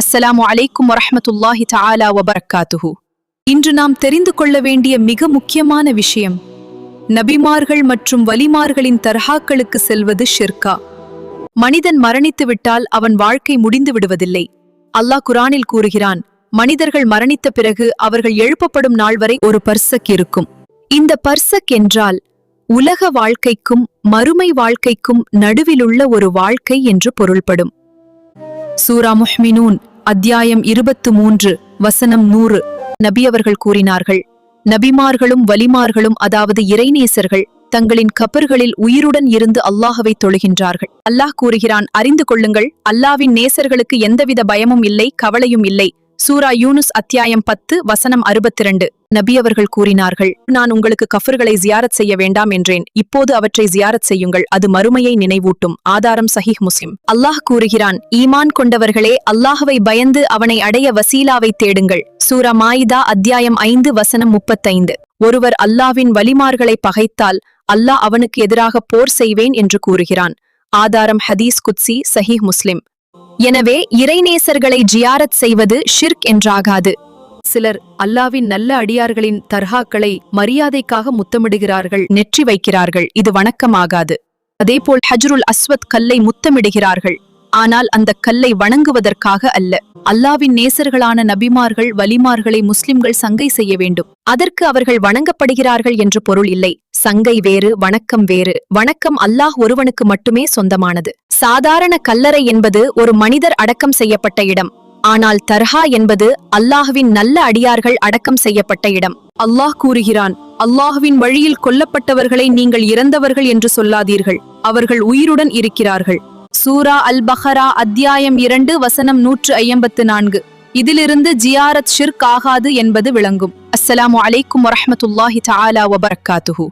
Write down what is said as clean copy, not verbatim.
அஸ்ஸலாமு அலைக்கும் வரஹ்மத்துல்லாஹி தஆலா வபரக்காத்துஹு. இன்று நாம் தெரிந்து கொள்ள வேண்டிய மிக முக்கியமான விஷயம், நபிமார்கள் மற்றும் வலிமார்களின் தர்ஹாக்களுக்கு செல்வது ஷிர்கா. மனிதன் மரணித்து விட்டால் அவன் வாழ்க்கை முடிந்து விடுவதில்லை. அல்லாஹ் குர்ஆனில் கூறுகிறான், மனிதர்கள் மரணித்த பிறகு அவர்கள் எழுப்பப்படும் நாள் வரை ஒரு பர்சக் இருக்கும். இந்த பர்சக் என்றால் உலக வாழ்க்கைக்கும் மறுமை வாழ்க்கைக்கும் நடுவிலுள்ள ஒரு வாழ்க்கை என்று பொருள்படும். சூரா முஹ்மினூன் அத்தியாயம் 23 வசனம் 100. நபி அவர்கள் கூறினார்கள், நபிமார்களும் வலிமார்களும் அதாவது இறைநேசர்கள் தங்களின் கபர்களில் உயிருடன் இருந்து அல்லாஹ்வை தொழுகின்றார்கள். அல்லாஹ் கூறுகிறான், அறிந்து கொள்ளுங்கள், அல்லாஹ்வின் நேசர்களுக்கு எந்தவித பயமும் இல்லை, கவலையும் இல்லை. சூரா யூனுஸ் அத்தியாயம் 10 வசனம் 62. நபி அவர்கள் கூறினார்கள், நான் உங்களுக்கு கஃபர்களை ஜியாரத் செய்ய வேண்டாம் என்றேன், இப்போது அவற்றை ஜியாரத் செய்யுங்கள், அது மறுமையை நினைவூட்டும். ஆதாரம் சஹீஹ் முஸ்லிம். அல்லாஹ் கூறுகிறான், ஈமான் கொண்டவர்களே, அல்லாஹ்வை பயந்து அவனை அடைய வசீலாவை தேடுங்கள். சூரா மாயிதா அத்தியாயம் 5 வசனம் 35. ஒருவர் அல்லாஹ்வின் வலிமார்களை பகைத்தால் அல்லாஹ் அவனுக்கு எதிராக போர் செய்வேன் என்று கூறுகிறான். ஆதாரம் ஹதீஸ் குத்சி சஹீஹ் முஸ்லிம். எனவே இறைநேசர்களை ஜியாரத் செய்வது ஷிர்க் என்றாகாது. சிலர் அல்லாஹ்வின் நல்ல அடியார்களின் தர்ஹாக்களை மரியாதைக்காக முத்தமிடுகிறார்கள், நெற்றி வைக்கிறார்கள். இது வணக்கமாகாது. அதேபோல் ஹஜ்ருல் அஸ்வத் கல்லை முத்தமிடுகிறார்கள், ஆனால் அந்த கல்லை வணங்குவதற்காக அல்ல. அல்லாஹ்வின் நேசர்களான நபிமார்கள் வலிமார்களை முஸ்லிம்கள் சங்கை செய்ய வேண்டும். அதற்கு அவர்கள் வணங்கப்படுகிறார்கள் என்று பொருள் இல்லை. சங்கை வேறு, வணக்கம் வேறு. வணக்கம் அல்லாஹ் ஒருவனுக்கு மட்டுமே சொந்தமானது. சாதாரண கல்லறை என்பது ஒரு மனிதர் அடக்கம் செய்யப்பட்ட இடம். ஆனால் தர்ஹா என்பது அல்லாஹ்வின் நல்ல அடியார்கள் அடக்கம் செய்யப்பட்ட இடம். அல்லாஹ் கூறுகிறான், அல்லாஹ்வின் வழியில் கொல்லப்பட்டவர்களை நீங்கள் இறந்தவர்கள் என்று சொல்லாதீர்கள், அவர்கள் உயிருடன் இருக்கிறார்கள். சூரா அல் பஹரா அத்தியாயம் 2 வசனம் 154. இதிலிருந்து ஜியாரத் ஷிர்க் ஆகாது என்பது விளங்கும். அஸ்ஸலாமு அலைக்கும் வரஹ்மத்துல்லாஹி தஆலா வபரக்காத்துஹு.